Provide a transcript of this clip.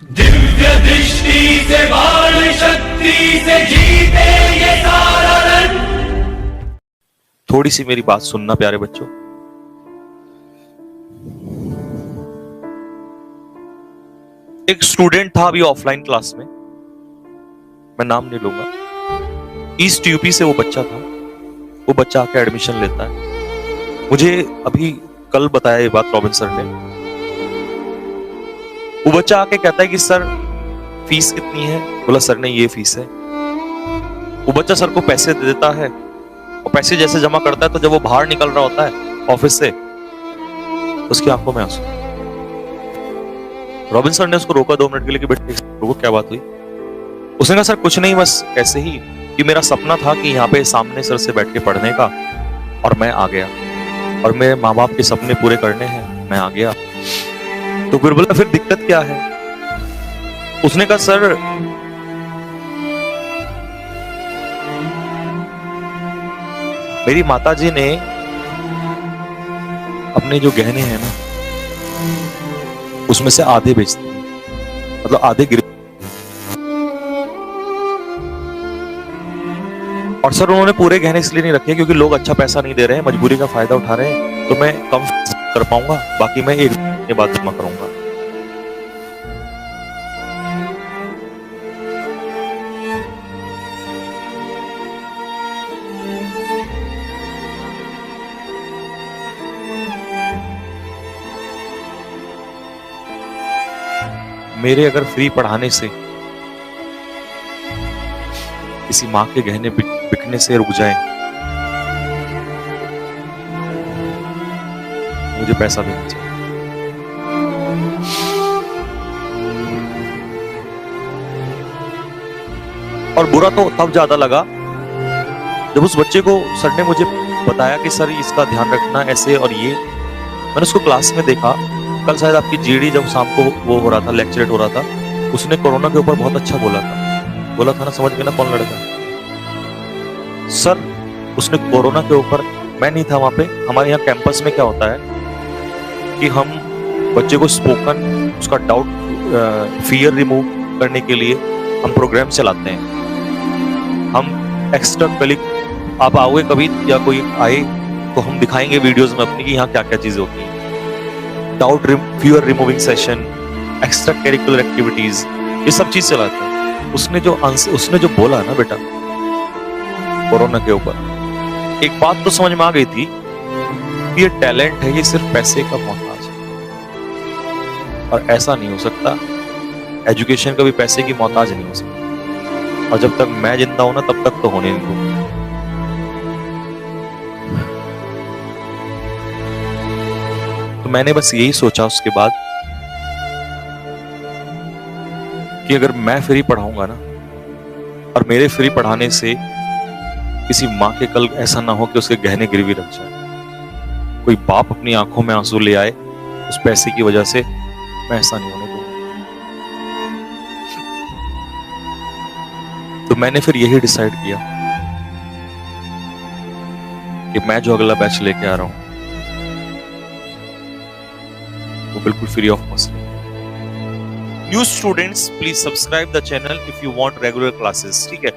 दिव्य दृष्टि से बाण शक्ति से जीते ये सारा रण। थोड़ी सी मेरी बात सुनना प्यारे बच्चों। एक स्टूडेंट था अभी ऑफलाइन क्लास में, मैं नाम नहीं लूंगा। ईस्ट यूपी से वो बच्चा था। वो बच्चा आके एडमिशन लेता है। मुझे अभी कल बताया ये बात रॉबिन सर ने। वो बच्चा आके कहता है कि सर फीस कितनी है? बोला सर ने ये फीस है। वो बच्चा सर को पैसे दे देता है और पैसे जैसे जमा करता है तो जब वो बाहर निकल रहा होता है ऑफिस से, उसकी आंखों में आंसू। रॉबिन सर ने उसको रोका 2 मिनट के लिए कि बेटे रुको, क्या बात हुई? उसने कहा सर कुछ नहीं, बस ऐसे ही कि मेरा सपना था कि यहाँ पे सामने सर से बैठ के पढ़ने का, और मैं आ गया, और मेरे माँ बाप के सपने पूरे करने हैं, मैं आ गया। तो फिर बोला फिर दिक्कत क्या है? उसने कहा सर मेरी माताजी ने अपने जो गहने हैं ना उसमें से आधे बेच दिए, मतलब आधे गिर। और सर उन्होंने पूरे गहने इसलिए नहीं रखे क्योंकि लोग अच्छा पैसा नहीं दे रहे हैं, मजबूरी का फायदा उठा रहे हैं, तो मैं कम कर पाऊंगा, बाकी मैं एक के बाद जमा करूंगा। मेरे अगर फ्री पढ़ाने से किसी माँ के गहने बिकने से रुक जाए, मुझे पैसा भी नहीं चाहिए। और बुरा तो तब ज्यादा लगा जब उस बच्चे को सर ने मुझे बताया कि सर इसका ध्यान रखना ऐसे, और ये मैंने उसको क्लास में देखा। कल शायद आपकी जीडी जब शाम को वो हो रहा था, लेक्चरेट हो रहा था, उसने कोरोना के ऊपर बहुत अच्छा बोला था ना, समझ गए ना कौन लड़का? सर उसने कोरोना के ऊपर, मैं नहीं था वहां पे, हमारे यहाँ कैंपस में क्या होता है कि हम बच्चे को स्पोकन, उसका डाउट फियर रिमूव करने के लिए हम प्रोग्राम चलाते हैं। हम एक्स्ट्रा कलिक, आप आओगे कभी या कोई आए तो हम दिखाएंगे वीडियोस में अपनी कि यहाँ क्या क्या चीजें होती हैं। Doubt fear removing session, extra curricular activities, ये सब चीज चलाते हैं। उसने जो बोला ना बेटा कोरोना के ऊपर, एक बात तो समझ में आ गई थी कि ये टैलेंट है, ये सिर्फ पैसे का मोहताज है, और ऐसा नहीं हो सकता। एजुकेशन कभी पैसे की मोहताज नहीं हो सकती, और जब तक मैं जिंदा हूं ना तब तक तो होने नहीं दूंगा। तो मैंने बस यही सोचा उसके बाद कि अगर मैं फ्री पढ़ाऊंगा ना, और मेरे फ्री पढ़ाने से किसी माँ के कल ऐसा ना हो कि उसके गहने गिरवी रख जाए, कोई बाप अपनी आंखों में आंसू ले आए उस पैसे की वजह से, मैं ऐसा नहीं होने दूंगा। तो मैंने फिर यही डिसाइड किया कि मैं जो अगला बैच लेके आ रहा हूं वो बिल्कुल फ्री ऑफ कॉस्ट है। New students please subscribe the channel if you want regular classes, ठीक है?